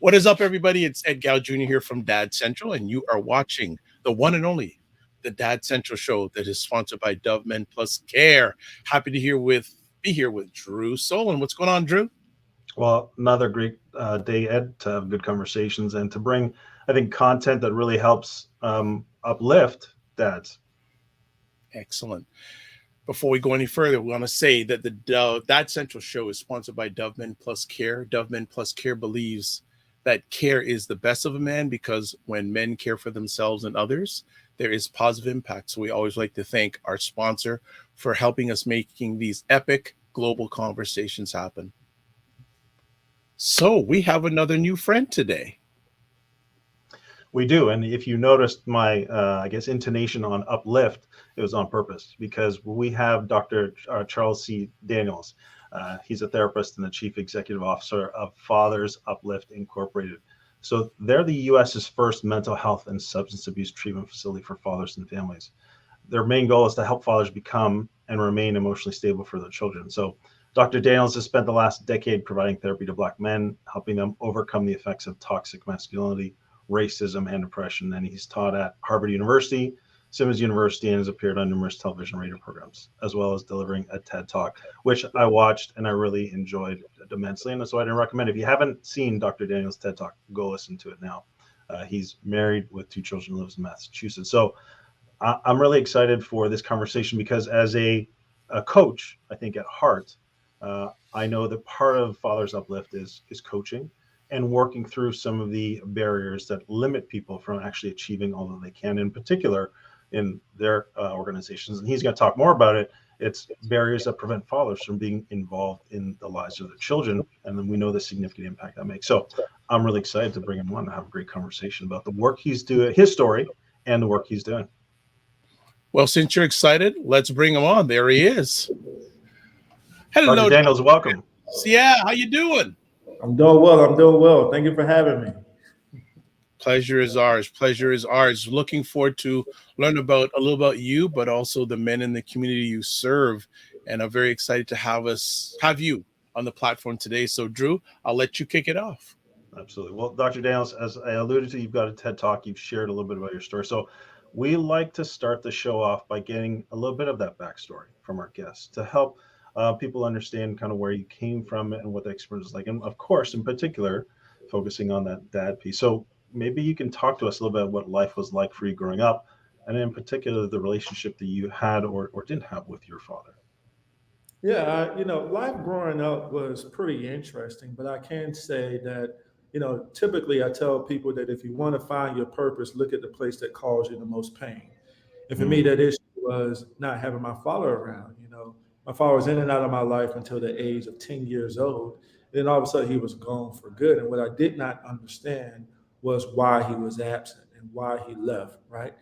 What is up, everybody? It's Ed Gow Jr. here from Dad Central, and you are watching the one and only the Dad Central show that is sponsored by Dove Men Plus Care. Happy to be here with Drew Solon. What's going on, Drew? Well, another great day, Ed, to have good conversations and to bring, I think, content that really helps uplift dads. Excellent. Before we go any further, we want to say that the Dad Central show is sponsored by Dove Men Plus Care. Dove Men Plus Care believes that care is the best of a man because when men care for themselves and others, there is positive impact. So we always like to thank our sponsor for helping us making these epic global conversations happen. So we have another new friend today. We do. And if you noticed my, intonation on uplift, it was on purpose because we have Dr. Charles C. Daniels. He's a therapist and the chief executive officer of Fathers UpLift Incorporated. So they're the U.S.'s first mental health and substance abuse treatment facility for fathers and families. Their main goal is to help fathers become and remain emotionally stable for their children. So Dr. Daniels has spent the last decade providing therapy to Black men, helping them overcome the effects of toxic masculinity, racism, and depression. And he's taught at Harvard University, Simmons University, and has appeared on numerous television radio programs, as well as delivering a TED Talk, which I watched and I really enjoyed immensely. And so I'd recommend, if you haven't seen Dr. Daniels' TED Talk, go listen to it now. He's married with 2 children, lives in Massachusetts. So I'm really excited for this conversation because as a coach, I think at heart, I know that part of Fathers Uplift is coaching and working through some of the barriers that limit people from actually achieving all that they can, in particular in their organizations. And he's going to talk more about it. It's barriers that prevent fathers from being involved in the lives of their children. And then we know the significant impact that makes. So I'm really excited to bring him on and have a great conversation about the work he's doing, his story, and the work he's doing. Well, since you're excited, let's bring him on. There he is. Hello, Dr. Daniels, welcome. Yeah, how you doing? I'm doing well. Thank you for having me. Pleasure is ours. Pleasure is ours. Looking forward to learn a little about you, but also the men in the community you serve. And I'm very excited to have you on the platform today. So, Drew, I'll let you kick it off. Absolutely. Well, Dr. Daniels, as I alluded to, you've got a TED Talk. You've shared a little bit about your story. So we like to start the show off by getting a little bit of that backstory from our guests to help people understand kind of where you came from and what the experience is like. And of course, in particular, focusing on that dad piece. So maybe you can talk to us a little bit about what life was like for you growing up, and in particular, the relationship that you had or didn't have with your father. Yeah, life growing up was pretty interesting, but I can say that, typically I tell people that if you want to find your purpose, look at the place that caused you the most pain. And for me, that issue was not having my father around. My father was in and out of my life until the age of 10 years old. And then all of a sudden he was gone for good. And what I did not understand was why he was absent and why he left, right?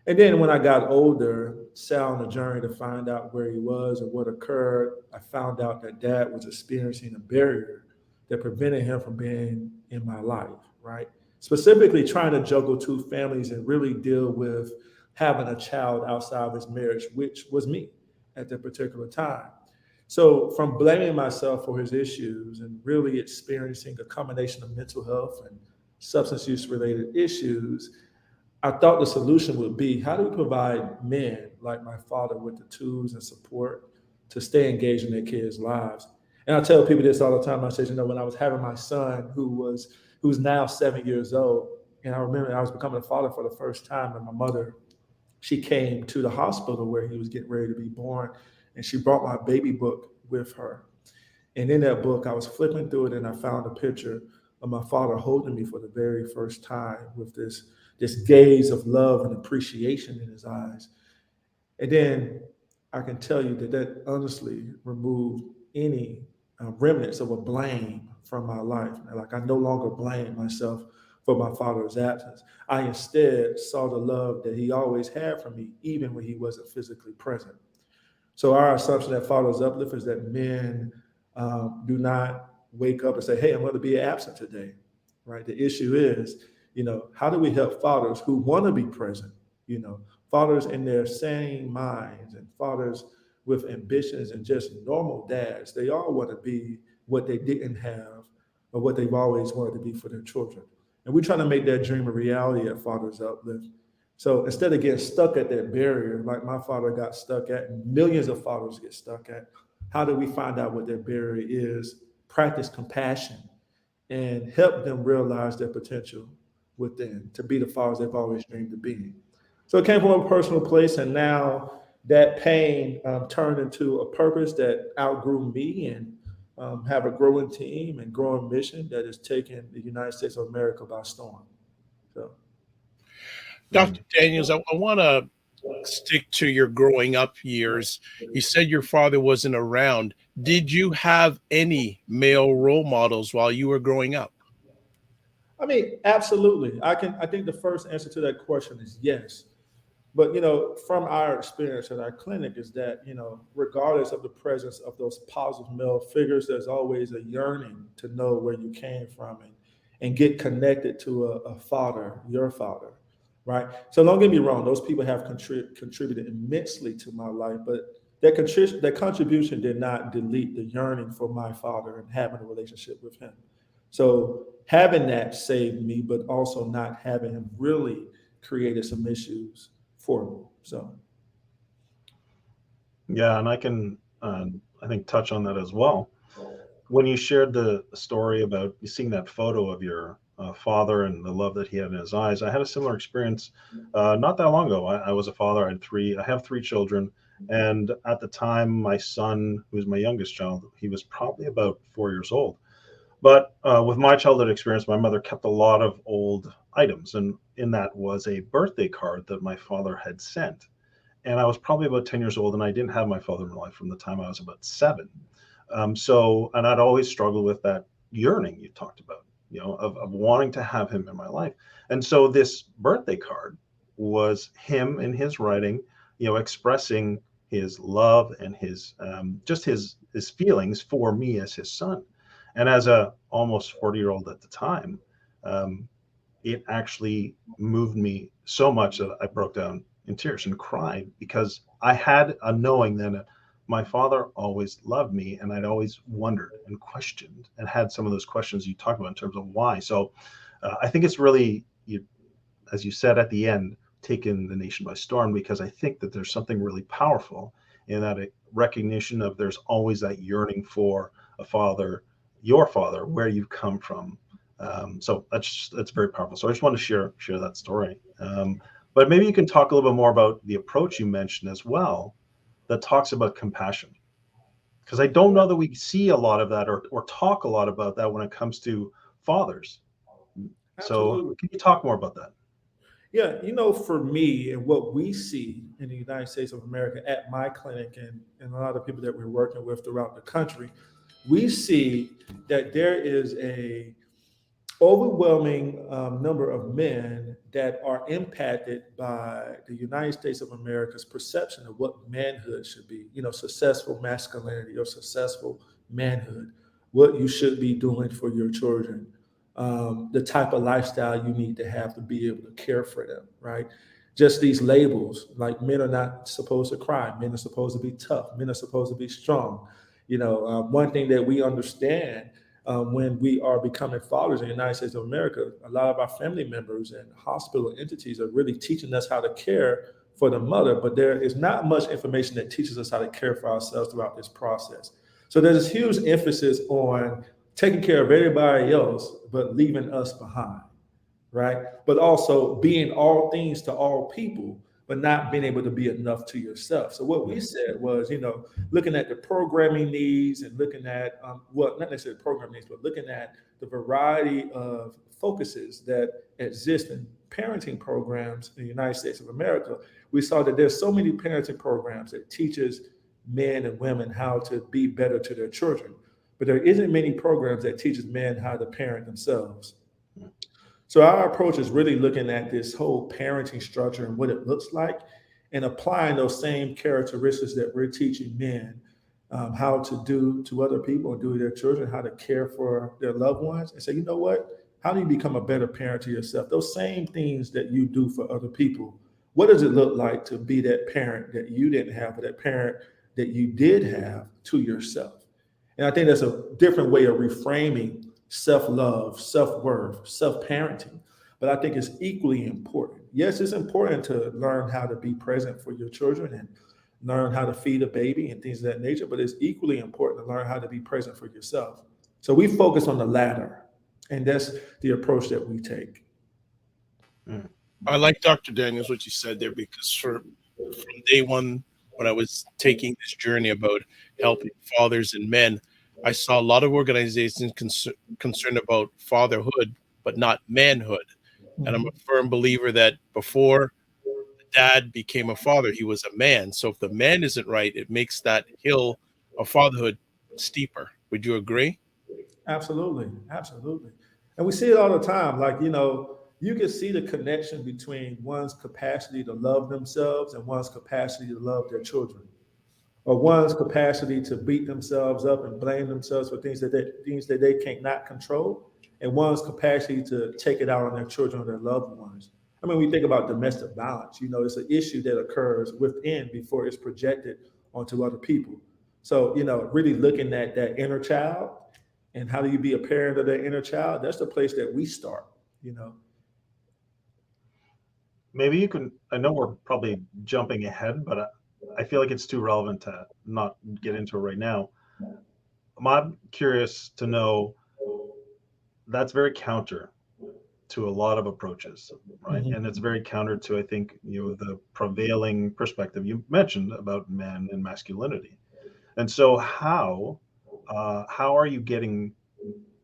And then when I got older, set on a journey to find out where he was and what occurred, I found out that dad was experiencing a barrier that prevented him from being in my life, right? Specifically trying to juggle 2 families and really deal with having a child outside of his marriage, which was me at that particular time. So from blaming myself for his issues and really experiencing a combination of mental health and substance use related issues, I thought the solution would be, how do we provide men like my father with the tools and support to stay engaged in their kids' lives? And I tell people this all the time. I say, when I was having my son, who's now 7 years old, and I remember I was becoming a father for the first time, and my mother, she came to the hospital where he was getting ready to be born, and she brought my baby book with her. And in that book, I was flipping through it, and I found a picture of my father holding me for the very first time with this gaze of love and appreciation in his eyes. And then I can tell you that honestly removed any remnants of a blame from my life. Like, I no longer blame myself for my father's absence. I instead saw the love that he always had for me, even when he wasn't physically present. So our assumption at Fathers Uplift is that men do not wake up and say, "Hey, I'm going to be absent today." Right? The issue is, how do we help fathers who want to be present? Fathers in their sane minds and fathers with ambitions and just normal dads. They all want to be what they didn't have of what they've always wanted to be for their children. And we're trying to make that dream a reality at Fathers UpLift. So instead of getting stuck at that barrier, like my father got stuck at, and millions of fathers get stuck at, how do we find out what their barrier is, practice compassion, and help them realize their potential within to be the fathers they've always dreamed of being. So it came from a personal place, and now that pain turned into a purpose that outgrew me, and have a growing team and growing mission that has taken the United States of America by storm. So, Dr. Daniels, I want to stick to your growing up years. You said your father wasn't around. Did you have any male role models while you were growing up? I mean, absolutely. I think the first answer to that question is yes. But from our experience at our clinic is that regardless of the presence of those positive male figures, there's always a yearning to know where you came from, and get connected to a father, your father, right? So don't get me wrong; those people have contributed immensely to my life, but that contribution did not delete the yearning for my father and having a relationship with him. So having that saved me, but also not having him really created some issues for me. So Yeah, and I can, I think, touch on that as well. When you shared the story about you seeing that photo of your father and the love that he had in his eyes, I had a similar experience not that long ago. I was a father. I have three children, and at the time, my son, who's my youngest child, he was probably about 4 years old. But with my childhood experience, my mother kept a lot of old items, and in that was a birthday card that my father had sent. And I was probably about 10 years old, and I didn't have my father in my life from the time I was about 7. And I'd always struggled with that yearning you talked about, of wanting to have him in my life. And so this birthday card was him in his writing, expressing his love and his just his feelings for me as his son. And as a almost 40-year-old at the time, um, it actually moved me so much that I broke down in tears and cried, because I had a knowing that my father always loved me, and I'd always wondered and questioned and had some of those questions you talked about in terms of why. So I think it's really, as you said at the end, taken the nation by storm, because I think that there's something really powerful in that recognition of there's always that yearning for a father, your father, where you've come from. So that's very powerful. So I just want to share that story. But maybe you can talk a little bit more about the approach you mentioned as well, that talks about compassion, because I don't know that we see a lot of that, or talk a lot about that when it comes to fathers. So absolutely. can you talk more about that? Yeah, for me and what we see in the United States of America at my clinic, and a lot of people that we're working with throughout the country, we see that there is a overwhelming number of men that are impacted by the United States of America's perception of what manhood should be, successful masculinity or successful manhood, what you should be doing for your children, the type of lifestyle you need to have to be able to care for them, right? Just these labels, like men are not supposed to cry, men are supposed to be tough, men are supposed to be strong. One thing that we understand when we are becoming fathers in the United States of America, a lot of our family members and hospital entities are really teaching us how to care for the mother, but there is not much information that teaches us how to care for ourselves throughout this process. So there's this huge emphasis on taking care of everybody else, but leaving us behind, right? But also being all things to all people, but not being able to be enough to yourself. So what we said was, looking at the programming needs and looking at, well, not necessarily programming needs, but looking at the variety of focuses that exist in parenting programs in the United States of America, we saw that there's so many parenting programs that teaches men and women how to be better to their children, but there isn't many programs that teaches men how to parent themselves. So our approach is really looking at this whole parenting structure and what it looks like, and applying those same characteristics that we're teaching men how to do to other people and do to their children, how to care for their loved ones, and say, you know what? How do you become a better parent to yourself? Those same things that you do for other people. What does it look like to be that parent that you didn't have, or that parent that you did have to yourself? And I think that's a different way of reframing self-love, self-worth, self-parenting. But I think it's equally important. Yes, it's important to learn how to be present for your children and learn how to feed a baby and things of that nature, but it's equally important to learn how to be present for yourself. So we focus on the latter, and that's the approach that we take. Mm. I like Dr. Daniels what you said there, because from day one, when I was taking this journey about helping fathers and men, I saw a lot of organizations concerned about fatherhood, but not manhood. And I'm Mhm. a firm believer that before dad became a father, he was a man. So if the man isn't right, it makes that hill of fatherhood steeper. Would you agree? Absolutely, absolutely. And we see it all the time. Like, you can see the connection between one's capacity to love themselves and one's capacity to love their children, or one's capacity to beat themselves up and blame themselves for things that they can't not control, and one's capacity to take it out on their children or their loved ones. I mean, we think about domestic violence. It's an issue that occurs within before it's projected onto other people. So, really looking at that inner child and how do you be a parent of that inner child? That's the place that we start. You know. Maybe you can. I know we're probably jumping ahead, but I feel like it's too relevant to not get into it right now. I'm curious to know, that's very counter to a lot of approaches, right? Mhm. And it's very counter to, I think, the prevailing perspective you mentioned about men and masculinity. And so, how are you getting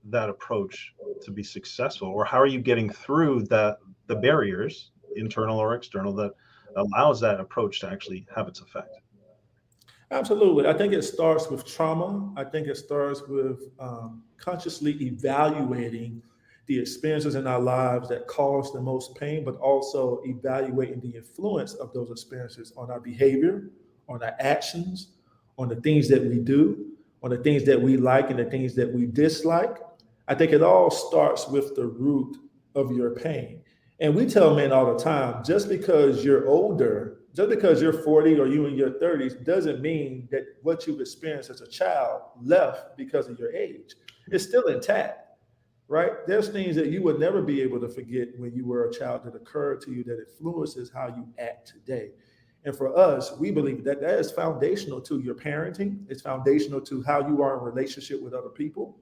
that approach to be successful, or how are you getting through the barriers, internal or external, that allows that approach to actually have its effect? Absolutely. I think it starts with trauma. I think it starts with consciously evaluating the experiences in our lives that cause the most pain, but also evaluating the influence of those experiences on our behavior, on our actions, on the things that we do, on the things that we like and the things that we dislike. I think it all starts with the root of your pain. And we tell men all the time, just because you're older, just because you're 40 or you in your 30s, doesn't mean that what you've experienced as a child left because of your age. It's still intact, right? There's things that you would never be able to forget when you were a child that occurred to you that influences how you act today. And for us, we believe that that is foundational to your parenting. It's foundational to how you are in relationship with other people.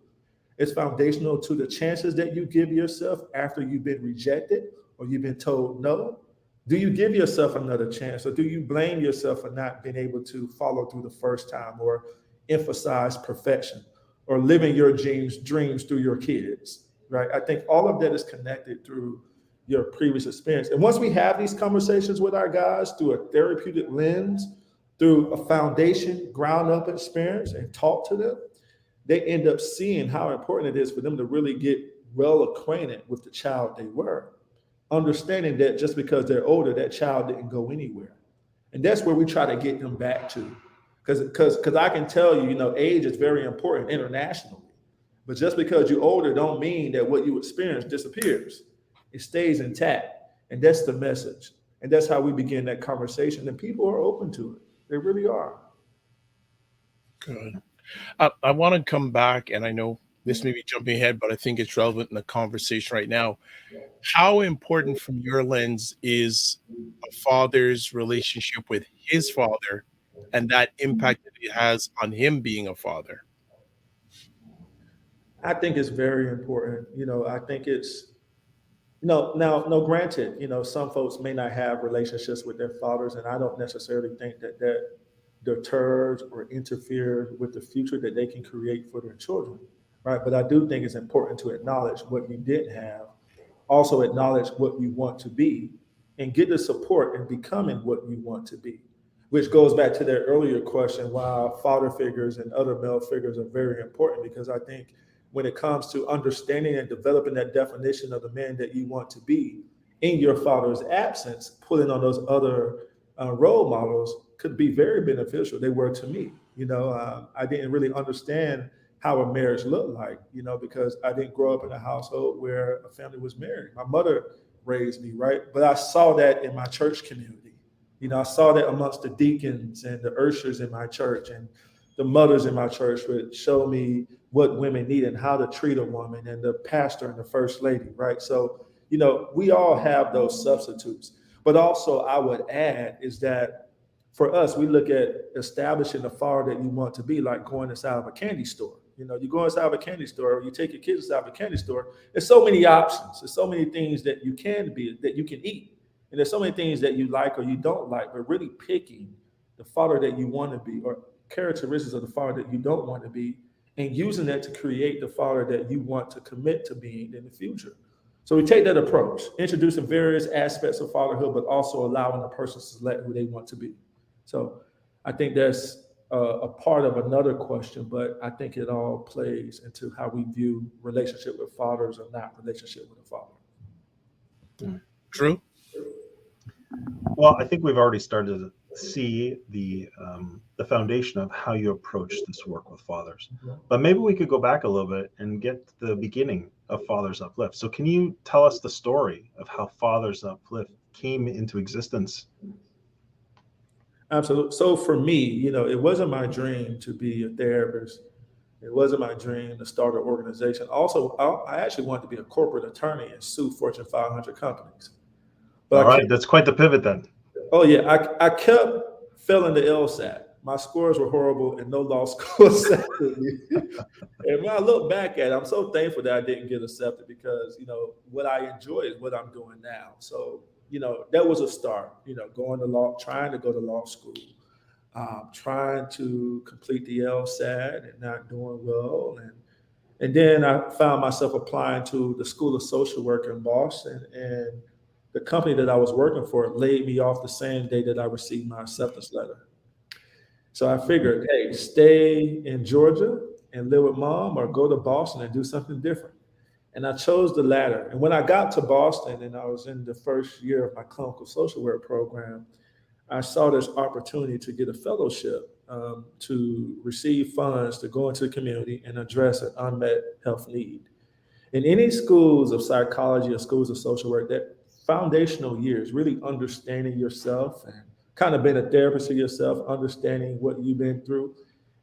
It's foundational to the chances that you give yourself after you've been rejected or you've been told no. Do you give yourself another chance, or do you blame yourself for not being able to follow through the first time, or emphasize perfection, or living your dreams through your kids? Right? I think all of that is connected through your previous experience. And once we have these conversations with our guys through a therapeutic lens, through a foundation, ground up experience, and talk to them, they end up seeing how important it is for them to really get well acquainted with the child they were, understanding that just because they're older, that child didn't go anywhere. And that's where we try to get them back to. Because I can tell you, age is very important internationally. But just because you're older don't mean that what you experience disappears. It stays intact. And that's the message. And that's how we begin that conversation. And people are open to it. They really are. Good. I want to come back, and I know this may be jumping ahead, but I think it's relevant in the conversation right now. How important, from your lens, is a father's relationship with his father and that impact that it has on him being a father? I think it's very important. I think it's, now, no, granted, some folks may not have relationships with their fathers, and I don't necessarily think that that deters or interferes with the future that they can create for their children, right? But I do think it's important to acknowledge what you didn't have, also acknowledge what you want to be, and get the support in becoming what you want to be. Which goes back to that earlier question, why father figures and other male figures are very important, because I think when it comes to understanding and developing that definition of the man that you want to be in your father's absence, pulling on those other role models could be very beneficial. They were to me. I didn't really understand how a marriage looked like, because I didn't grow up in a household where a family was married. My mother raised me, right? But I saw that in my church community. I saw that amongst the deacons and the ushers in my church and the mothers in my church would show me what women need and how to treat a woman, and the pastor and the first lady, right? So, we all have those substitutes. But also, I would add is that for us, we look at establishing the father that you want to be, like going inside of a candy store. You go inside of a candy store, or you take your kids inside of a candy store. There's so many options. There's so many things that you can be, that you can eat. And there's so many things that you like or you don't like, but really picking the father that you want to be, or characteristics of the father that you don't want to be, and using that to create the father that you want to commit to being in the future. So we take that approach, introducing various aspects of fatherhood, but also allowing the person to select who they want to be. So I think that's a part of another question, but I think it all plays into how we view relationship with fathers or not relationship with a father. Drew? Well, I think we've already started to see the foundation of how you approach this work with fathers. But maybe we could go back a little bit and get to the beginning of Fathers UpLift. So can you tell us the story of how Fathers UpLift came into existence? Absolutely. So for me, it wasn't my dream to be a therapist. It wasn't my dream to start an organization. Also, I actually wanted to be a corporate attorney and sue Fortune 500 companies. But All right, that's quite the pivot then. Oh yeah, I kept failing the LSAT. My scores were horrible, and no law school accepted me. And when I look back at it, I'm so thankful that I didn't get accepted, because what I enjoy is what I'm doing now. So that was a start. Trying to go to law school, trying to complete the LSAT and not doing well, and then I found myself applying to the School of Social Work in Boston, and the company that I was working for laid me off the same day that I received my acceptance letter. So I figured, hey, stay in Georgia and live with mom, or go to Boston and do something different. And I chose the latter. And when I got to Boston and I was in the first year of my clinical social work program, I saw this opportunity to get a fellowship, to receive funds to go into the community and address an unmet health need. In any schools of psychology or schools of social work, that foundational years, really understanding yourself and kind of being a therapist to yourself, understanding what you've been through.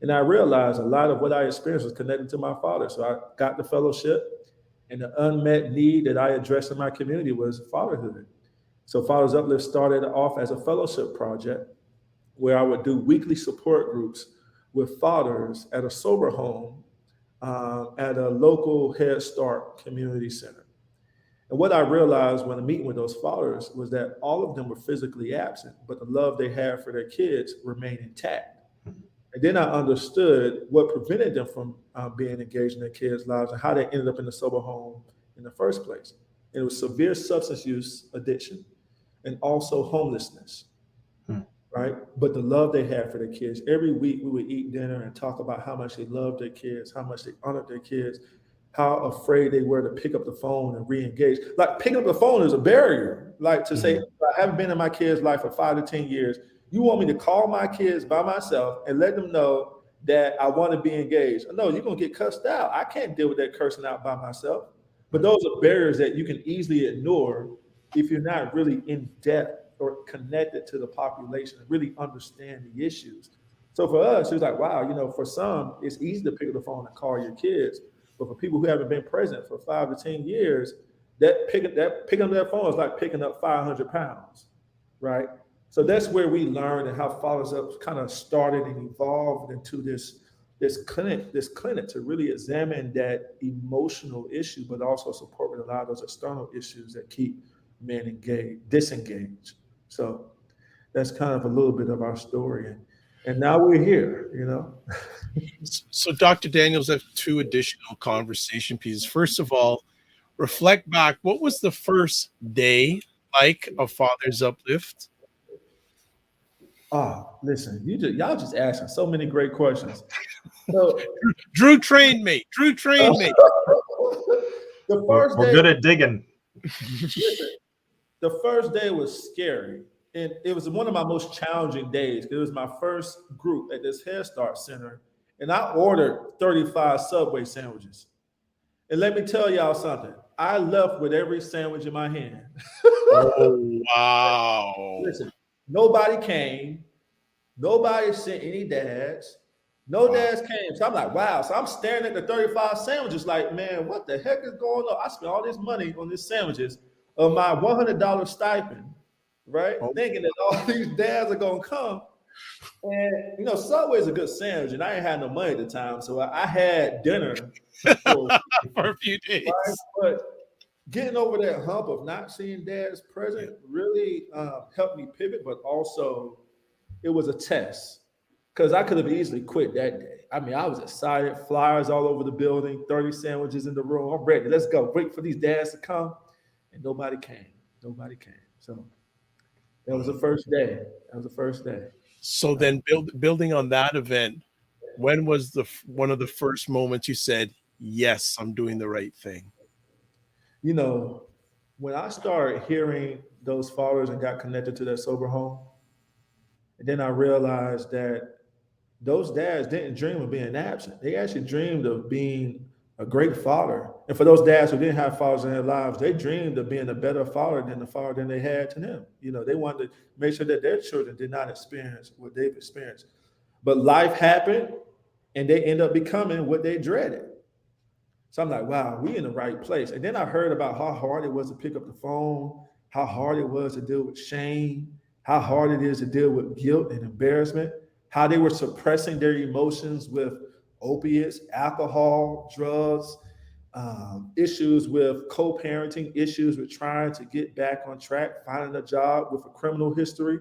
And I realized a lot of what I experienced was connected to my father. So I got the fellowship, and the unmet need that I addressed in my community was fatherhood. So Fathers UpLift started off as a fellowship project where I would do weekly support groups with fathers at a sober home, at a local Head Start community center. And what I realized when meeting with those fathers was that all of them were physically absent, but the love they had for their kids remained intact. And then I understood what prevented them from being engaged in their kids' lives, and how they ended up in the sober home in the first place. And it was severe substance use addiction, and also homelessness, right? But the love they had for their kids. Every week we would eat dinner and talk about how much they loved their kids, how much they honored their kids, how afraid they were to pick up the phone and re-engage. Like, picking up the phone is a barrier. Like, to say, I haven't been in my kid's life for 5 to 10 years. You want me to call my kids by myself and let them know that I want to be engaged? No, you're going to get cussed out. I can't deal with that cursing out by myself. But those are barriers that you can easily ignore if you're not really in depth or connected to the population and really understand the issues. So for us, it was like, wow, for some, it's easy to pick up the phone and call your kids. But for people who haven't been present for 5 to 10 years, picking up that phone is like picking up 500 pounds, right? So that's where we learned, and how Fathers Up kind of started and evolved into this clinic to really examine that emotional issue, but also support with a lot of those external issues that keep men disengaged. So that's kind of a little bit of our story. And now we're here. So Dr. Daniels, I have 2 additional conversation pieces. First of all, reflect back. What was the first day like of Fathers UpLift? Listen, y'all just asking so many great questions. So, Drew trained me. The first We're day, good at digging. listen, the first day was scary. And it was one of my most challenging days. It was my first group at this Head Start Center. And I ordered 35 Subway sandwiches. And let me tell y'all something. I left with every sandwich in my hand. Oh, wow. Listen, nobody came. Nobody sent any dads. No Wow. dads came. So I'm like, wow. So I'm staring at the 35 sandwiches like, man, what the heck is going on? I spent all this money on these sandwiches of my $100 stipend, right? Oh, Thinking that all these dads are going to come. And, Subway's a good sandwich, and I ain't had no money at the time. So I had dinner for for a few right? days. But getting over that hump of not seeing dads present really helped me pivot, but also it was a test because I could have easily quit that day. I mean, I was excited, flyers all over the building, 30 sandwiches in the room. I'm ready. Let's go. Wait for these dads to come. And nobody came. Nobody came. So that was the first day. That was the first day. So then building on that event, when was one of the first moments you said, yes, I'm doing the right thing? When I started hearing those fathers and got connected to that sober home, and then I realized that those dads didn't dream of being absent. They actually dreamed of being a great father. And for those dads who didn't have fathers in their lives, they dreamed of being a better father than the father than they had to them. They wanted to make sure that their children did not experience what they've experienced. But life happened and they end up becoming what they dreaded. So I'm like, wow, we in the right place. And then I heard about how hard it was to pick up the phone, how hard it was to deal with shame, how hard it is to deal with guilt and embarrassment, how they were suppressing their emotions with opiates, alcohol, drugs, issues with co-parenting, issues with trying to get back on track, finding a job with a criminal history.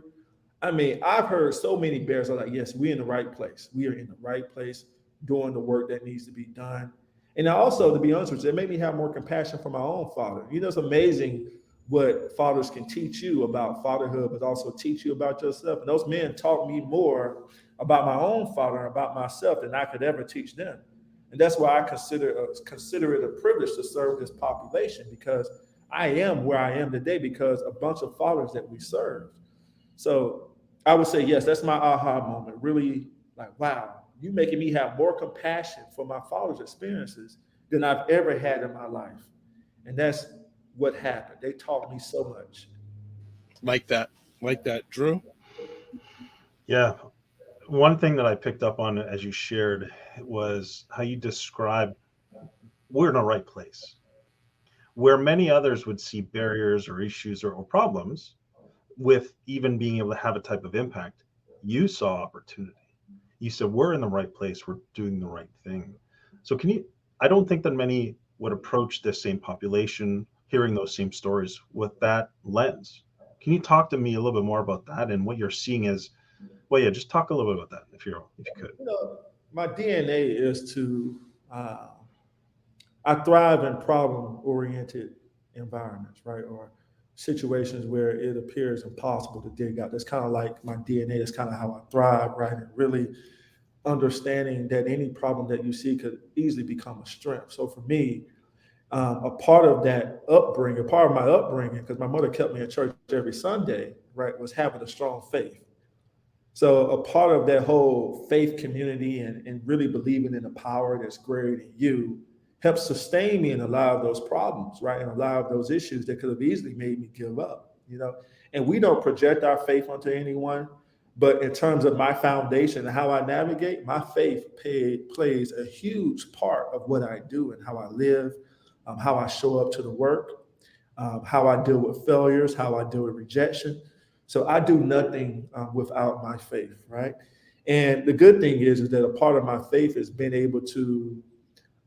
I mean, I've heard so many bears are like, yes, we're in the right place. We are in the right place doing the work that needs to be done. And also, to be honest with you, it made me have more compassion for my own father. It's amazing what fathers can teach you about fatherhood, but also teach you about yourself. And those men taught me more about my own father and about myself than I could ever teach them. And that's why I consider it a privilege to serve this population, because I am where I am today because a bunch of fathers that we served. So I would say, yes, that's my aha moment. Really, like, wow, you making me have more compassion for my father's experiences than I've ever had in my life. And that's what happened. They taught me so much. Like that. Drew? Yeah. One thing that I picked up on as you shared was how you described we're in the right place. Where many others would see barriers or issues or problems with even being able to have a type of impact, you saw opportunity. You said, we're in the right place. We're doing the right thing. So I don't think that many would approach this same population, hearing those same stories with that lens. Can you talk to me a little bit more about that and what you're seeing as, well, yeah, just talk a little bit about that if you could. My DNA is to, I thrive in problem-oriented environments, right? Or situations where it appears impossible to dig out. That's kind of like my DNA. That's kind of how I thrive, right? And really understanding that any problem that you see could easily become a strength. So for me, a part of my upbringing, because my mother kept me in church every Sunday, right, was having a strong faith. So a part of that whole faith community and really believing in the power that's greater than you helps sustain me in a lot of those problems, right? And a lot of those issues that could have easily made me give up. And we don't project our faith onto anyone, but in terms of my foundation and how I navigate, my faith plays a huge part of what I do and how I live, how I show up to the work, how I deal with failures, how I deal with rejection. So I do nothing without my faith, right? And the good thing is that a part of my faith is being able to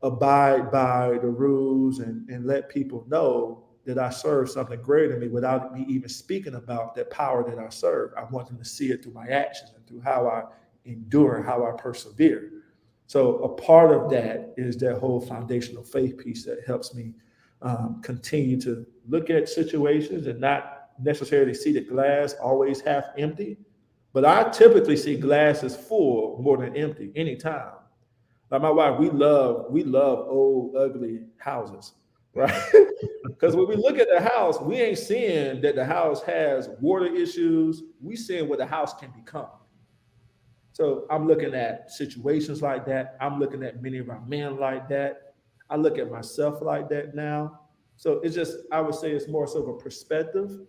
abide by the rules and let people know that I serve something greater than me without me even speaking about that power that I serve. I want them to see it through my actions and through how I endure, how I persevere. So a part of that is that whole foundational faith piece that helps me continue to look at situations and not necessarily see the glass always half empty, but I typically see glasses full more than empty anytime. Like my wife, we love old, ugly houses, right? Because when we look at the house, we ain't seeing that the house has water issues. We seeing what the house can become. So I'm looking at situations like that. I'm looking at many of our men like that. I look at myself like that now. So it's just, I would say it's more so of a perspective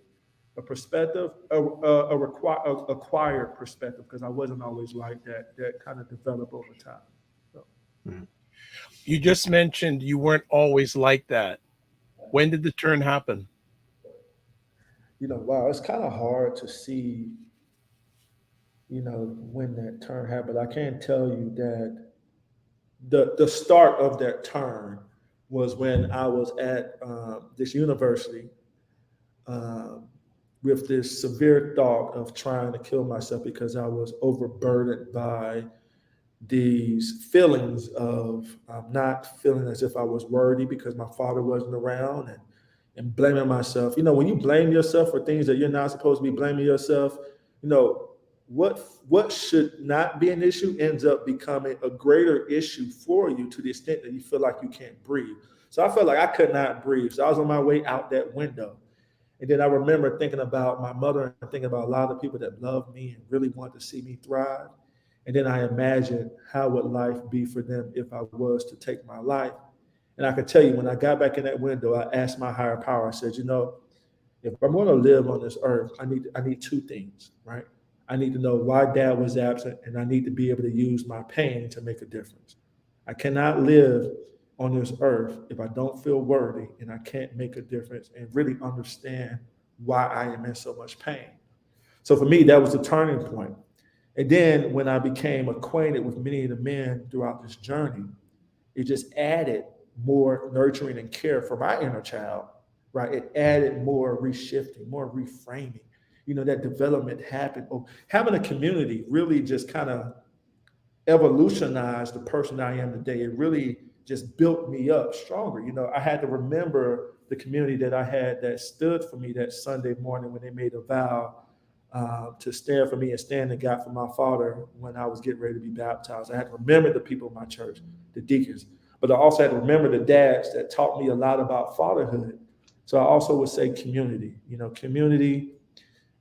a perspective, acquired perspective, because I wasn't always like that. That kind of developed over time. So, Mhm. You just mentioned you weren't always like that. When did the turn happen? wow, it's kind of hard to see, when that turn happened. I can't tell you that the start of that turn was when I was at this university, um, with this severe thought of trying to kill myself because I was overburdened by these feelings of not feeling as if I was worthy because my father wasn't around, and blaming myself. When you blame yourself for things that you're not supposed to be blaming yourself, you know, what should not be an issue ends up becoming a greater issue for you, to the extent that you feel like you can't breathe. So I felt like I could not breathe. So I was on my way out that window. And then I remember thinking about my mother and thinking about a lot of people that loved me and really wanted to see me thrive. And then I imagined how would life be for them if I was to take my life. And I can tell you, when I got back in that window, I asked my higher power. I said, if I'm going to live on this earth, I need two things, right? I need to know why dad was absent, and I need to be able to use my pain to make a difference. I cannot live on this earth if I don't feel worthy and I can't make a difference and really understand why I am in so much pain. So for me, that was the turning point. And then when I became acquainted with many of the men throughout this journey, it just added more nurturing and care for my inner child, right? It added more reshifting, more reframing. That development happened. Oh, having a community really just kind of evolutionized the person I am today. It really just built me up stronger. I had to remember the community that I had that stood for me that Sunday morning when they made a vow to stand for me and stand in God for my father when I was getting ready to be baptized. I had to remember the people of my church, the deacons, but I also had to remember the dads that taught me a lot about fatherhood. So I also would say community, community,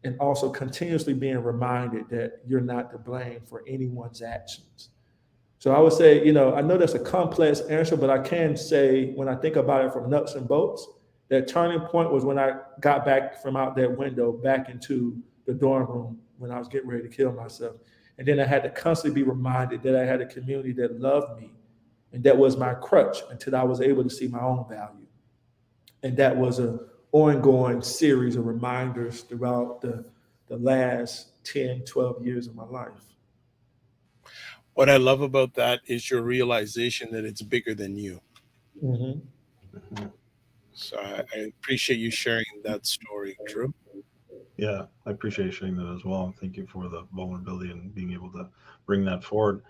and also continuously being reminded that you're not to blame for anyone's actions. So I would say, I know that's a complex answer, but I can say when I think about it from nuts and bolts, that turning point was when I got back from out that window back into the dorm room when I was getting ready to kill myself. And then I had to constantly be reminded that I had a community that loved me, and that was my crutch until I was able to see my own value. And that was an ongoing series of reminders throughout the last 10, 12 years of my life. What I love about that is your realization that it's bigger than you. Mm-hmm. Mhm. So I appreciate you sharing that story, Drew. Yeah, I appreciate you sharing that as well. Thank you for the vulnerability and being able to bring that forward.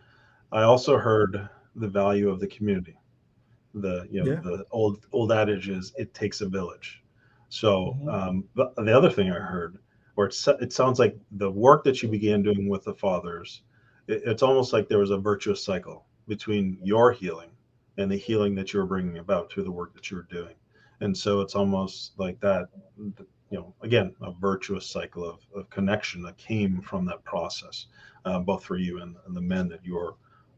I also heard the value of the community. Yeah. The old adage is it takes a village. So Mm-hmm. the other thing I heard, or it sounds like the work that you began doing with the fathers, it's almost like there was a virtuous cycle between your healing and the healing that you were bringing about through the work that you were doing. And so it's almost like that, again, a virtuous cycle of connection that came from that process, both for you and the men that you're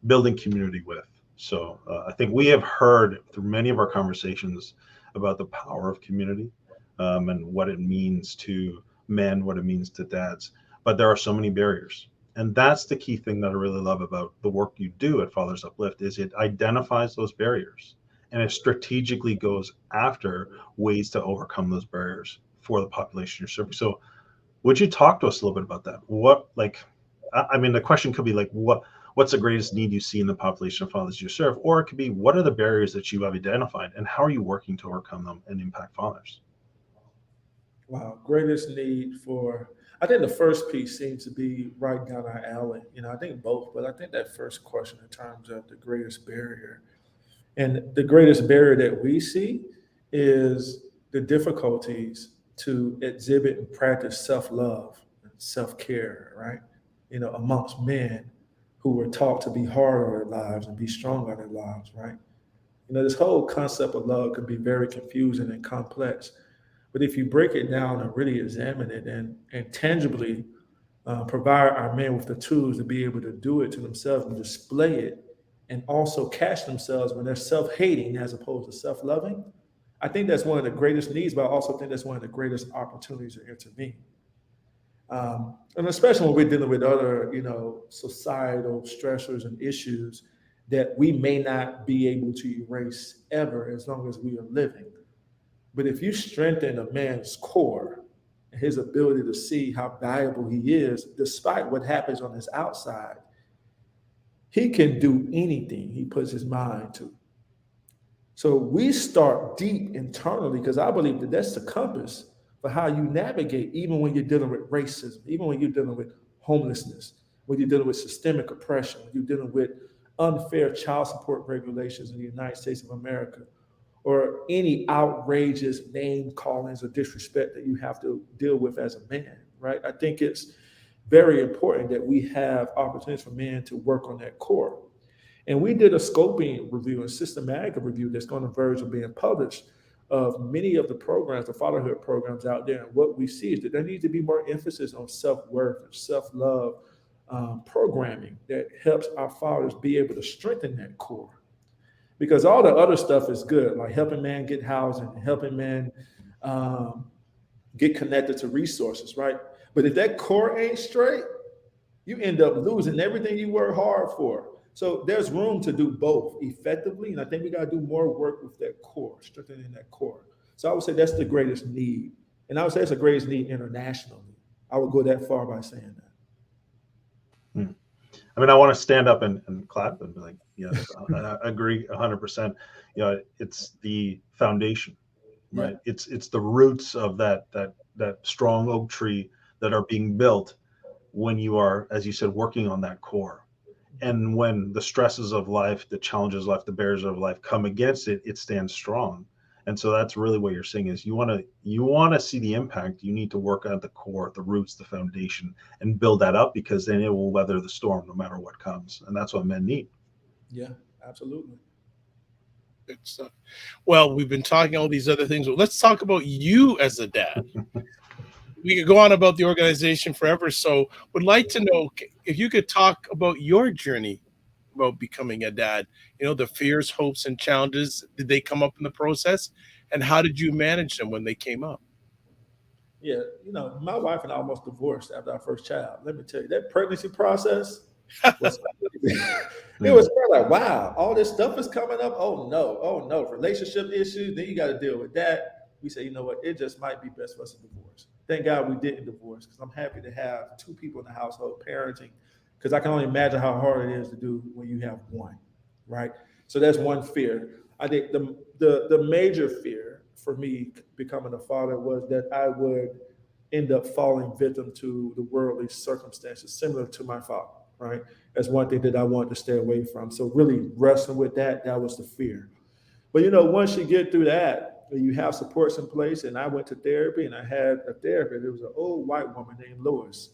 building community with. So I think we have heard through many of our conversations about the power of community, and what it means to men, what it means to dads. But there are so many barriers. And that's the key thing that I really love about the work you do at Fathers Uplift is it identifies those barriers and it strategically goes after ways to overcome those barriers for the population you're serving. So would you talk to us a little bit about that? I mean, the question could be like, what's the greatest need you see in the population of fathers you serve? Or it could be, what are the barriers that you have identified and how are you working to overcome them and impact fathers? Wow. Greatest need for, I think the first piece seems to be right down our alley. I think both, but I think that first question in terms of the greatest barrier. And the greatest barrier that we see is the difficulties to exhibit and practice self love and self care, right? Amongst men who were taught to be hard on their lives and be strong on their lives, right? This whole concept of love can be very confusing and complex. But if you break it down and really examine it and tangibly provide our men with the tools to be able to do it to themselves and display it, and also catch themselves when they're self hating as opposed to self loving, I think that's one of the greatest needs, but I also think that's one of the greatest opportunities to intervene. And especially when we're dealing with other, societal stressors and issues that we may not be able to erase ever as long as we are living. But if you strengthen a man's core and his ability to see how valuable he is, despite what happens on his outside, he can do anything he puts his mind to. So we start deep internally because I believe that that's the compass for how you navigate, even when you're dealing with racism, even when you're dealing with homelessness, when you're dealing with systemic oppression, when you're dealing with unfair child support regulations in the United States of America, or any outrageous name callings or disrespect that you have to deal with as a man, right? I think it's very important that we have opportunities for men to work on that core. And we did a scoping review, a systematic review that's on the verge of being published of many of the programs, the fatherhood programs out there. And what we see is that there needs to be more emphasis on self-worth and self-love programming that helps our fathers be able to strengthen that core. Because all the other stuff is good, like helping men get housing, helping men um, get connected to resources, right? But if that core ain't straight, you end up losing everything you work hard for. So there's room to do both effectively. And I think we got to do more work with that core, strengthening that core. So I would say that's the greatest need. And I would say it's the greatest need internationally. I would go that far by saying that. I mean, I want to stand up and clap and be like, yes, I agree 100%. It's the foundation, right? Yeah. It's the roots of that strong oak tree that are being built when you are, as you said, working on that core. And when the stresses of life, the challenges of life, the barriers of life come against it, it stands strong. And so that's really what you're saying is you want to see the impact. You need to work at the core, the roots, the foundation, and build that up, because then it will weather the storm no matter what comes. And that's what men need. Yeah, absolutely. Good stuff. Well, we've been talking all these other things. Let's talk about you as a dad. We could go on about the organization forever. So would like to know if you could talk about your journey about becoming a dad, the fears, hopes, and challenges. Did they come up in the process? And how did you manage them when they came up? Yeah, my wife and I almost divorced after our first child. Let me tell you, that pregnancy process was it was kind of like, wow, all this stuff is coming up. Oh no, relationship issues. Then you got to deal with that. We say, you know what, it just might be best for us to divorce. Thank God we didn't divorce, because I'm happy to have two people in the household parenting, because I can only imagine how hard it is to do when you have one, right? So that's one fear. I think the major fear for me becoming a father was that I would end up falling victim to the worldly circumstances similar to my father, right? That's one thing that I wanted to stay away from. So really wrestling with that was the fear. But once you get through that, you have supports in place. And I went to therapy, and I had a therapist. It was an old white woman named Lois,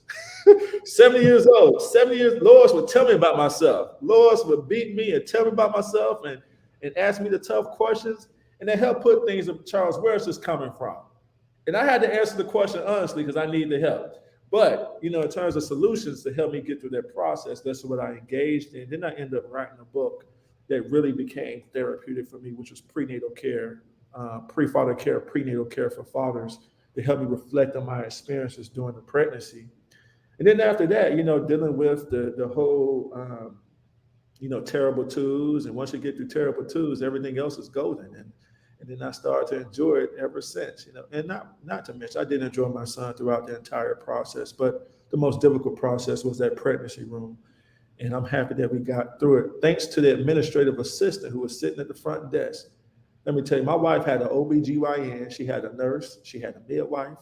70 years old. 70 years. Lois would tell me about myself. Lois would beat me and tell me about myself and ask me the tough questions. And they helped put things of, Charles, where's this coming from? And I had to answer the question honestly, because I needed the help. But, in terms of solutions to help me get through that process, that's what I engaged in. Then I ended up writing a book that really became therapeutic for me, which was prenatal care, pre-father care, prenatal care for fathers, to help me reflect on my experiences during the pregnancy. And then after that, dealing with the whole, terrible twos. And once you get through terrible twos, everything else is golden. And then I started to enjoy it ever since, and not to mention, I did enjoy my son throughout the entire process, but the most difficult process was that pregnancy room. And I'm happy that we got through it, thanks to the administrative assistant who was sitting at the front desk. Let me tell you, my wife had an OBGYN, she had a nurse, she had a midwife.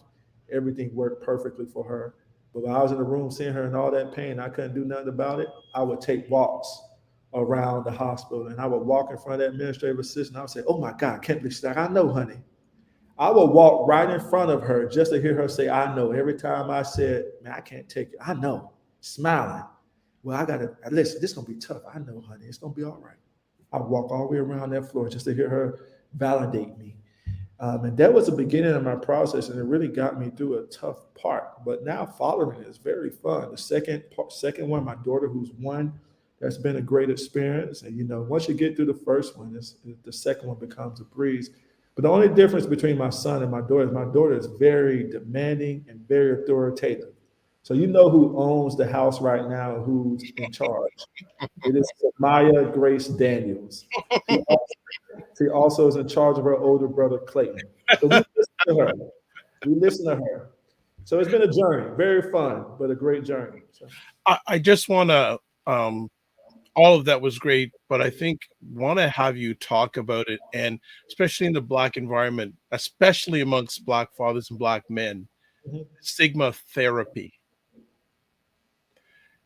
Everything worked perfectly for her. But when I was in the room seeing her in all that pain, I couldn't do nothing about it. I would take walks around the hospital, and I would walk in front of that administrative assistant. I would say, "Oh my God, can't believe she's like, I know, honey." I would walk right in front of her just to hear her say, "I know." Every time I said, "Man, I can't take it," I know, smiling. Well, I gotta listen. This is gonna be tough. I know, honey. It's gonna be all right. I would walk all the way around that floor just to hear her validate me. And that was the beginning of my process, and it really got me through a tough part. But now fathering is very fun. The second one, my daughter, who's one, that's been a great experience. And once you get through the first one, the second one becomes a breeze. But the only difference between my son and my daughter is very demanding and very authoritative. So you know who owns the house right now and who's in charge. It is Maya Grace Daniels. She also, she also is in charge of her older brother Clayton. So we listen to her. We listen to her. So it's been a journey, very fun, but a great journey. So, I just want to, all of that was great, but I think want to have you talk about it, and especially in the Black environment, especially amongst Black fathers and Black men, mhm. stigma therapy.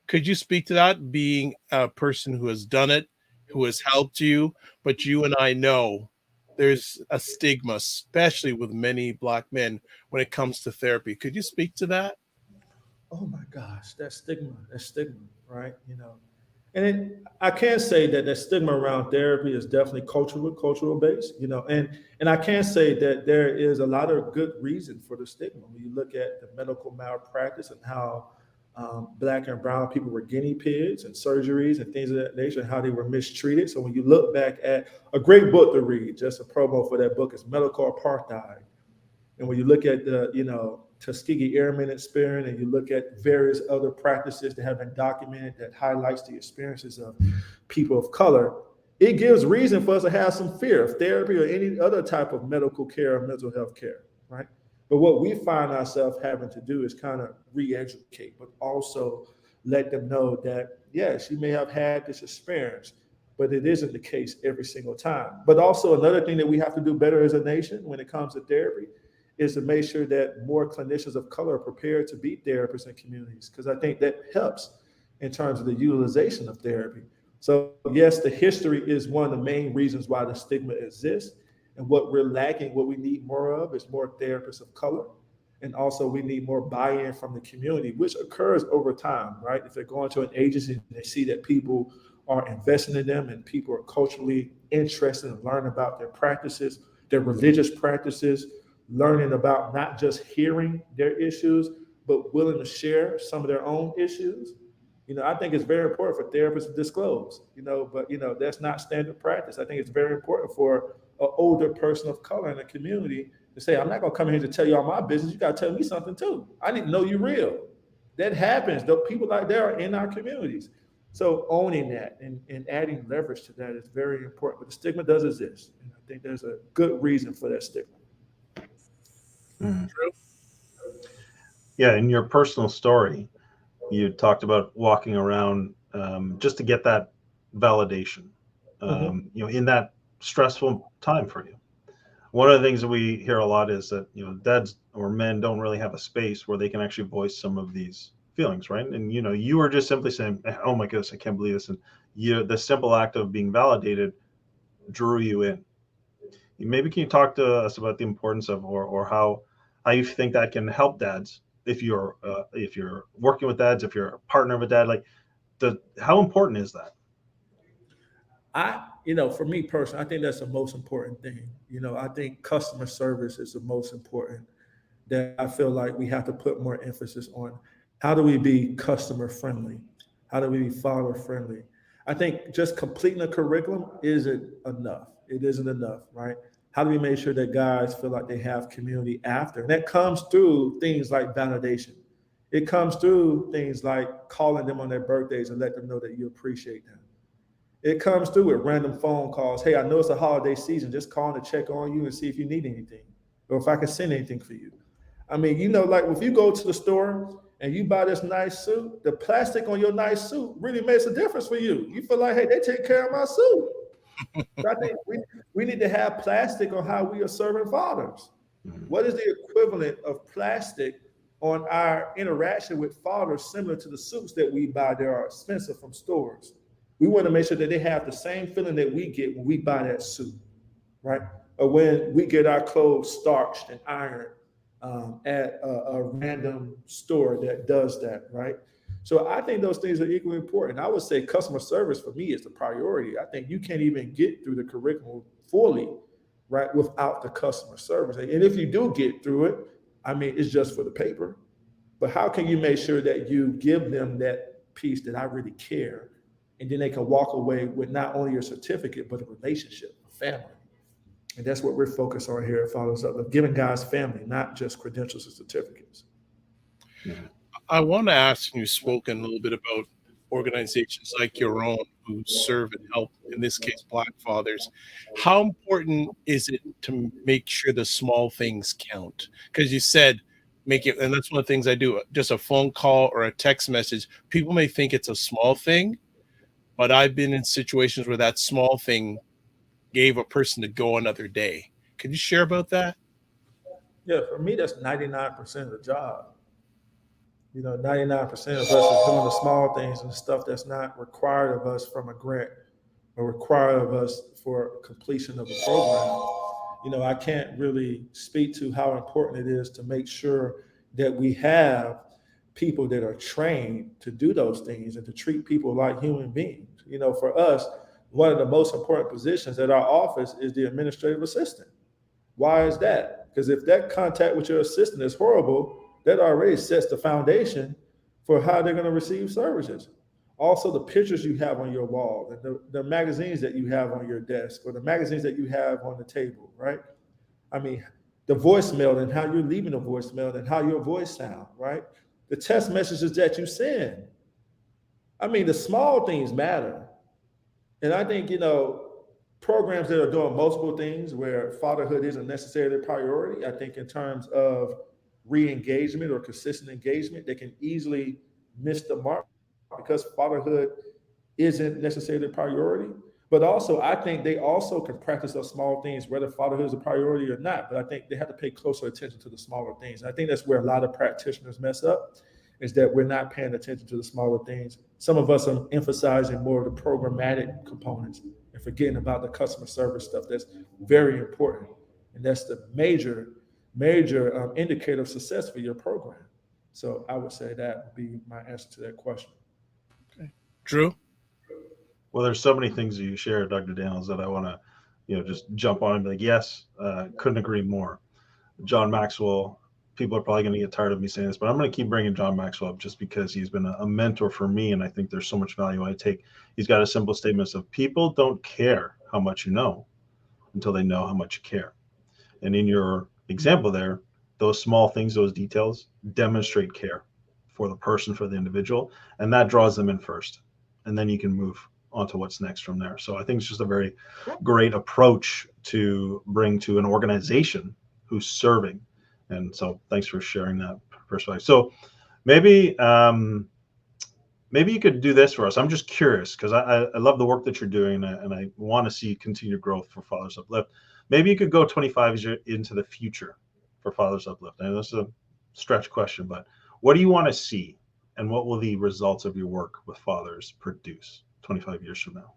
Could you speak to that, being a person who has done it, who has helped you, but you and I know there's a stigma, especially with many Black men when it comes to therapy. Could you speak to that? Oh my gosh, that stigma, right? And I can say that the stigma around therapy is definitely cultural based, and I can say that there is a lot of good reason for the stigma when you look at the medical malpractice and how black and brown people were guinea pigs and surgeries and things of that nature, and how they were mistreated. So when you look back at a great book to read, just a promo for that book is Medical Apartheid. And when you look at the, Tuskegee Airmen experiment, and you look at various other practices that have been documented that highlights the experiences of people of color, it gives reason for us to have some fear of therapy or any other type of medical care or mental health care, right? But what we find ourselves having to do is kind of re-educate, but also let them know that, yes, you may have had this experience, but it isn't the case every single time. But also another thing that we have to do better as a nation when it comes to therapy is to make sure that more clinicians of color are prepared to be therapists in communities, because I think that helps in terms of the utilization of therapy. So yes, the history is one of the main reasons why the stigma exists. And what we're lacking, what we need more of is more therapists of color. And also we need more buy-in from the community, which occurs over time, right? If they're going to an agency and they see that people are investing in them and people are culturally interested in learning about their practices, their religious practices, learning about not just hearing their issues, but willing to share some of their own issues. I think it's very important for therapists to disclose, but that's not standard practice. I think it's very important for an older person of color in the community to say, I'm not gonna come here to tell you all my business. You gotta tell me something too. I need to know you're real. That happens. Though people like that are in our communities. So owning that and adding leverage to that is very important. But the stigma does exist. And I think there's a good reason for that stigma. Mhm. True. Yeah, in your personal story, you talked about walking around just to get that validation, Mhm. in that stressful time for you. One of the things that we hear a lot is that, dads or men don't really have a space where they can actually voice some of these feelings, right? And, you were just simply saying, oh my goodness, I can't believe this. And the simple act of being validated drew you in. Maybe can you talk to us about the importance of, or how you think that can help dads if you're working with dads, if you're a partner of a dad, like how important is that? For me personally, I think that's the most important thing. I think customer service is the most important, that I feel like we have to put more emphasis on. How do we be customer friendly? How do we be follower friendly? I think just completing a curriculum isn't enough. It isn't enough, right? How do we make sure that guys feel like they have community after? And that comes through things like validation. It comes through things like calling them on their birthdays and let them know that you appreciate them. It comes through with random phone calls. Hey, I know it's a holiday season. Just calling to check on you and see if you need anything or if I can send anything for you. I mean, like if you go to the store and you buy this nice suit, the plastic on your nice suit really makes a difference for you. You feel like, hey, they take care of my suit. So I think we need to have plastic on how we are serving fathers. Mhm. What is the equivalent of plastic on our interaction with fathers similar to the suits that we buy that are expensive from stores? We want to make sure that they have the same feeling that we get when we buy that suit, right? Or when we get our clothes starched and ironed at a random store that does that, right? So I think those things are equally important. I would say customer service for me is the priority. I think you can't even get through the curriculum fully, right, without the customer service. And if you do get through it, I mean, it's just for the paper. But how can you make sure that you give them that piece that I really care, and then they can walk away with not only your certificate but a relationship, a family? And that's what we're focused on here at Fathers UpLift, giving God's family, not just credentials and certificates. Yeah. I want to ask, you've spoken a little bit about organizations like your own who serve and help, in this case, Black fathers. How important is it to make sure the small things count? Because you said make it, and that's one of the things I do, just a phone call or a text message. People may think it's a small thing, but I've been in situations where that small thing gave a person to go another day. Could you share about that? Yeah, for me, that's 99% of the job. 99% of us is doing the small things and the stuff that's not required of us from a grant or required of us for completion of a program. I can't really speak to how important it is to make sure that we have people that are trained to do those things and to treat people like human beings. For us, one of the most important positions at our office is the administrative assistant. Why is that? Because if that contact with your assistant is horrible, that already sets the foundation for how they're going to receive services. Also, the pictures you have on your wall, the magazines that you have on your desk, or the magazines that you have on the table, right? I mean, the voicemail and how you're leaving a voicemail and how your voice sounds, right? The text messages that you send. I mean, the small things matter. And I think, programs that are doing multiple things where fatherhood isn't necessarily a priority, I think in terms of re-engagement or consistent engagement, they can easily miss the mark because fatherhood isn't necessarily a priority. But also, I think they also can practice those small things, whether fatherhood is a priority or not. But I think they have to pay closer attention to the smaller things. And I think that's where a lot of practitioners mess up, is that we're not paying attention to the smaller things. Some of us are emphasizing more of the programmatic components and forgetting about the customer service stuff that's very important. And that's the major indicator of success for your program. So I would say that would be my answer to that question. Okay. Drew? Well, there's so many things that you share, Dr. Daniels, that I want to, just jump on and be like, yes, couldn't agree more. John Maxwell, people are probably going to get tired of me saying this, but I'm going to keep bringing John Maxwell up just because he's been a mentor for me. And I think there's so much value I take. He's got a simple statement of people don't care how much you know until they know how much you care. And in your example there, those small things, those details demonstrate care for the person, for the individual, and that draws them in first. And then you can move on to what's next from there. So I think it's just a very great approach to bring to an organization who's serving. And so thanks for sharing that perspective. So maybe you could do this for us. I'm just curious because I love the work that you're doing and I want to see continued growth for Fathers UpLift. Maybe you could go 25 years into the future for Fathers UpLift. I know this is a stretch question, but what do you want to see and what will the results of your work with fathers produce 25 years from now?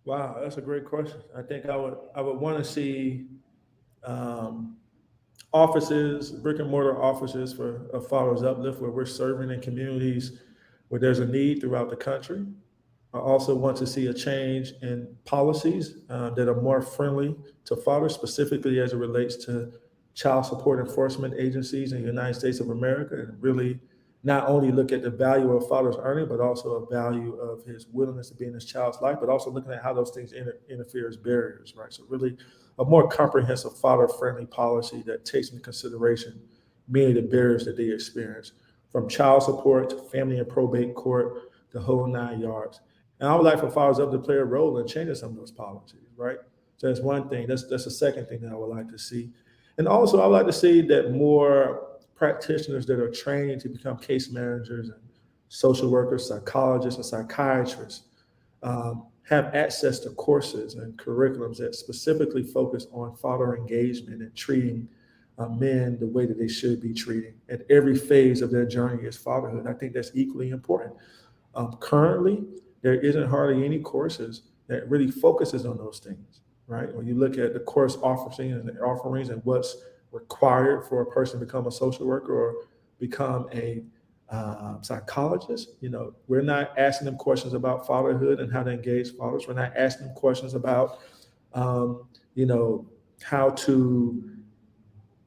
Wow, that's a great question. I think I would want to see offices, brick and mortar offices for Fathers UpLift, where we're serving in communities where there's a need throughout the country. I also want to see a change in policies that are more friendly to fathers, specifically as it relates to child support enforcement agencies in the United States of America, and really not only look at the value of a father's earning, but also a value of his willingness to be in his child's life, but also looking at how those things interfere as barriers, right? So really a more comprehensive father-friendly policy that takes into consideration many of the barriers that they experience, from child support to family and probate court, the whole 9 yards. And I would like for Fathers UpLift to play a role in changing some of those policies, right? So that's one thing. That's the second thing that I would like to see. And also, I would like to see that more practitioners that are trained to become case managers and social workers, psychologists, and psychiatrists have access to courses and curriculums that specifically focus on father engagement and treating men the way that they should be treated at every phase of their journey as fatherhood. I think that's equally important. Currently, there isn't hardly any courses that really focuses on those things, right? When you look at the course offerings and what's required for a person to become a social worker or become a psychologist, we're not asking them questions about fatherhood and how to engage fathers. We're not asking them questions about, how to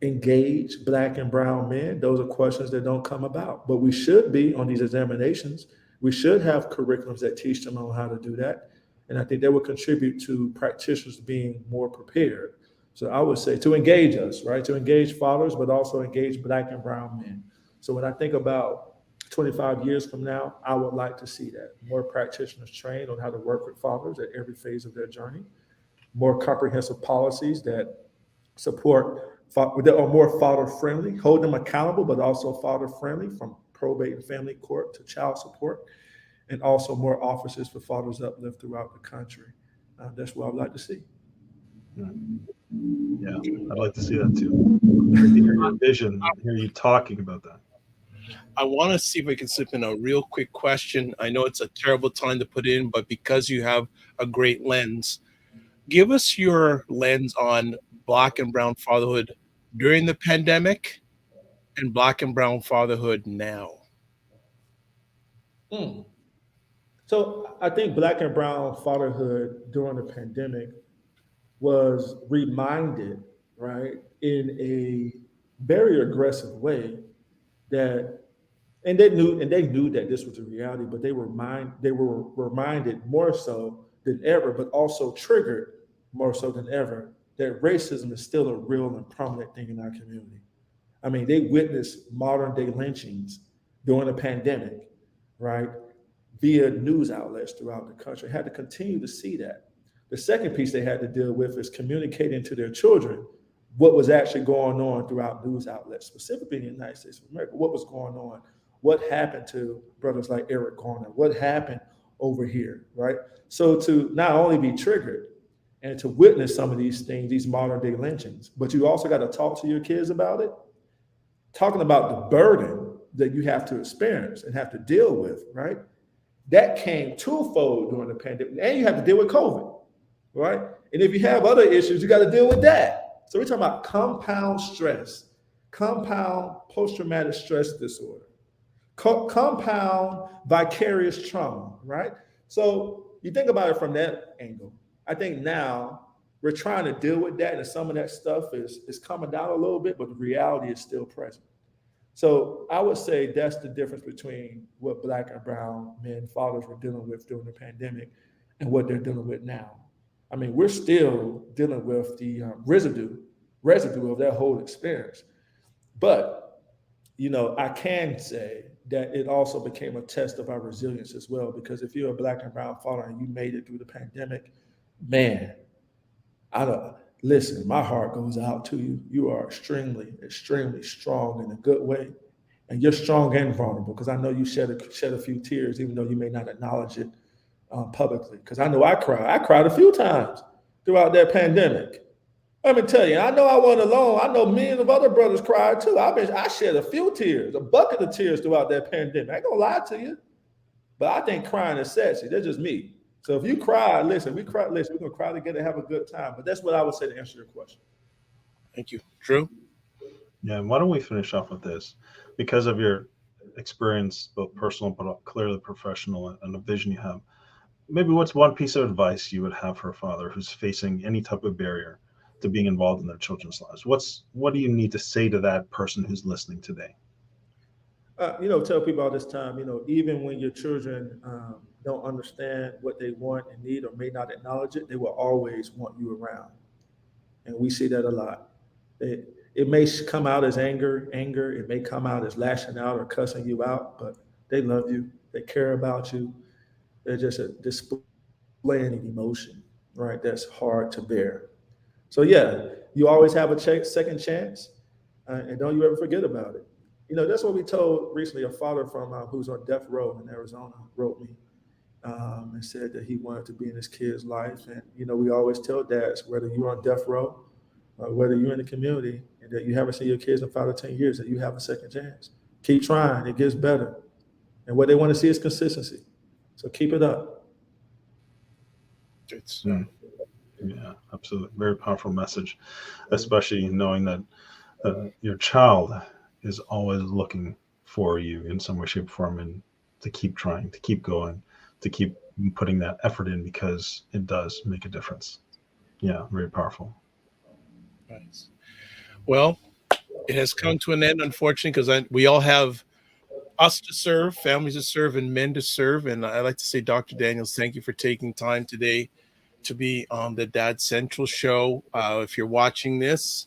engage Black and brown men. Those are questions that don't come about, but we should be on these examinations. We should have curriculums that teach them on how to do that. And I think that would contribute to practitioners being more prepared. So I would say to engage us, right? To engage fathers, but also engage Black and brown men. So when I think about 25 years from now, I would like to see that more practitioners trained on how to work with fathers at every phase of their journey, more comprehensive policies that support, that are more father friendly, hold them accountable, but also father friendly, from probate and family court to child support, and also more offices for Fathers UpLift throughout the country. That's what I'd like to see. Yeah, I'd like to see that too. Hear your vision, hear you talking about that. I want to see if I can slip in a real quick question. I know it's a terrible time to put in, but because you have a great lens, give us your lens on Black and brown fatherhood during the pandemic and Black and brown fatherhood now. Mm. So I think Black and brown fatherhood during the pandemic was reminded, right, in a very aggressive way that, and they knew that this was a reality, but they were reminded more so than ever, but also triggered more so than ever, that racism is still a real and prominent thing in our community. I mean, they witnessed modern day lynchings during the pandemic, right? Via news outlets throughout the country. Had to continue to see that. The second piece they had to deal with is communicating to their children what was actually going on throughout news outlets, specifically in the United States of America. What was going on? What happened to brothers like Eric Garner? What happened over here, right? So to not only be triggered and to witness some of these things, these modern day lynchings, but you also got to talk to your kids about it, talking about the burden that you have to experience and have to deal with, right? That came twofold during the pandemic. And you have to deal with COVID, right? And if you have other issues, you got to deal with that. So we're talking about compound stress, compound post-traumatic stress disorder, compound vicarious trauma, right? So you think about it from that angle. I think now we're trying to deal with that, and some of that stuff is coming down a little bit, but the reality is still present. So I would say that's the difference between what Black and brown men, fathers were dealing with during the pandemic and what they're dealing with now. I mean, we're still dealing with the residue of that whole experience. But, you know, I can say that it also became a test of our resilience as well, because if you're a Black and brown father and you made it through the pandemic, man, I don't listen, my heart goes out to you. You are extremely, extremely strong in a good way. And you're strong and vulnerable, because I know you shed a few tears, even though you may not acknowledge it publicly. Because I know I cried. I cried a few times throughout that pandemic. Let me tell you, I know I wasn't alone. I know millions of other brothers cried too. I shed a few tears, a bucket of tears throughout that pandemic. I ain't gonna lie to you. But I think crying is sexy. That's just me. So if you cry, listen, we're gonna cry together and have a good time. But that's what I would say to answer your question. Thank you. Drew? Yeah, and why don't we finish off with this? Because of your experience, both personal but clearly professional, and the vision you have, maybe what's one piece of advice you would have for a father who's facing any type of barrier to being involved in their children's lives? What do you need to say to that person who's listening today? Tell people all this time, even when your children don't understand what they want and need, or may not acknowledge it, they will always want you around. And we see that a lot. It may come out as anger. It may come out as lashing out or cussing you out, but they love you. They care about you. They're just displaying an emotion, right? That's hard to bear. So yeah, you always have a second chance, and don't you ever forget about it. That's what we told recently. A father from who's on death row in Arizona wrote me and said that he wanted to be in his kid's life. And, we always tell dads, whether you're on death row or whether you're in the community and that you haven't seen your kids in 5 or 10 years, that you have a second chance. Keep trying. It gets better. And what they want to see is consistency. So keep it up. Yeah, absolutely. Very powerful message, especially knowing that your child is always looking for you in some way, shape, or form, and to keep trying, to keep going, to keep putting that effort in, because it does make a difference. Yeah, very powerful. Nice. Well, it has come to an end, unfortunately, because we all have us to serve, families to serve, and men to serve. And I'd like to say, Dr. Daniels, thank you for taking time today to be on the Dad Central show. If you're watching this,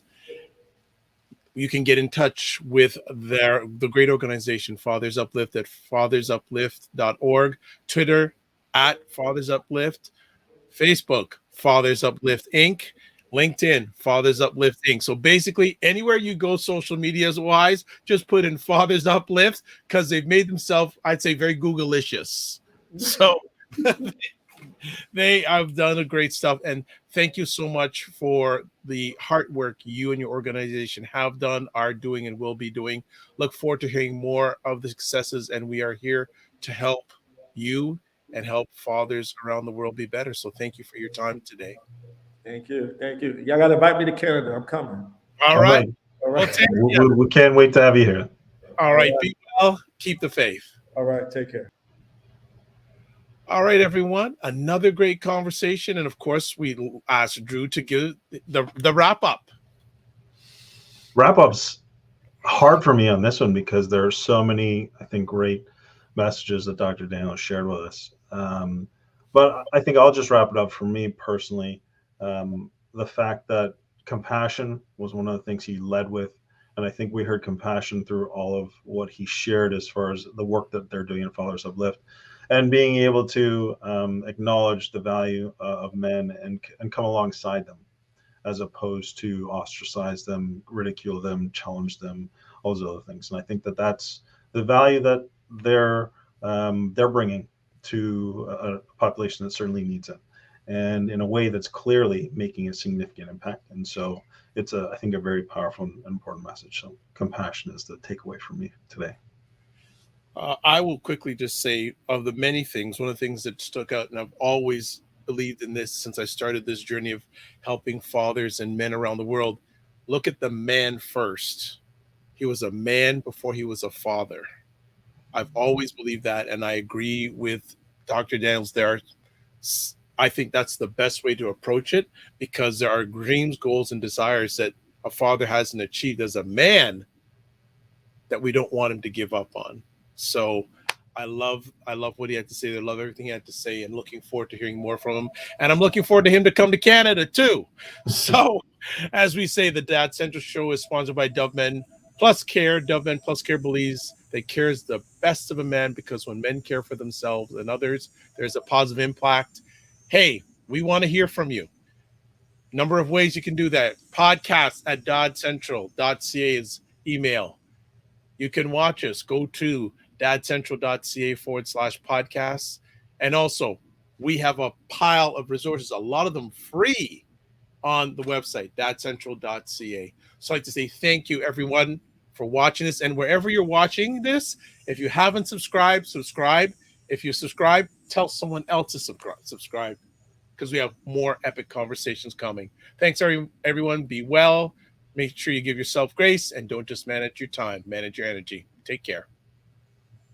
you can get in touch with the great organization Fathers UpLift at fathersuplift.org, Twitter at Fathers UpLift, Facebook Fathers UpLift Inc., LinkedIn Fathers UpLift Inc. So basically, anywhere you go social media wise, just put in Fathers UpLift because they've made themselves, I'd say, very Google-licious. So they have done a great stuff, and thank you so much for the hard work you and your organization have done, are doing, and will be doing. Look forward to hearing more of the successes, and we are here to help you and help fathers around the world be better. So thank you for your time today. Thank you. Thank you. Y'all got to invite me to Canada. I'm coming. All right. All Well, right. We can't wait to have you here. All right. Be well. Keep the faith. All right. Take care. All right, everyone. Another great conversation. And of course, we asked Drew to give the wrap up. Wrap up's hard for me on this one because there are so many, I think, great messages that Dr. Daniel shared with us. But I think I'll just wrap it up for me personally. The fact that compassion was one of the things he led with. And I think we heard compassion through all of what he shared as far as the work that they're doing in Fathers UpLift. And being able to acknowledge the value of men and come alongside them, as opposed to ostracize them, ridicule them, challenge them, all those other things. And I think that that's the value that they're bringing to a population that certainly needs it, and in a way that's clearly making a significant impact. And so it's I think a very powerful and important message. So compassion is the takeaway for me today. I will quickly just say, of the many things, one of the things that stuck out, and I've always believed in this since I started this journey of helping fathers and men around the world, look at the man first. He was a man before he was a father. I've always believed that, and I agree with Dr. Daniels. I think that's the best way to approach it, because there are dreams, goals, and desires that a father hasn't achieved as a man that we don't want him to give up on. So I love what he had to say. I love everything he had to say, and looking forward to hearing more from him. And I'm looking forward to him to come to Canada too. So as we say, the Dad Central Show is sponsored by Dove Men Plus Care. Dove Men Plus Care believes that care is the best of a man, because when men care for themselves and others, there's a positive impact. Hey, we want to hear from you. Number of ways you can do that. Podcast at dadcentral.ca is email. You can watch us. Go to dadcentral.ca/podcasts. And also, we have a pile of resources, a lot of them free, on the website, dadcentral.ca. So I'd like to say thank you, everyone, for watching this. And wherever you're watching this, if you haven't subscribed, subscribe. If you subscribe, tell someone else to subscribe, because we have more epic conversations coming. Thanks, everyone. Be well. Make sure you give yourself grace, and don't just manage your time, manage your energy. Take care.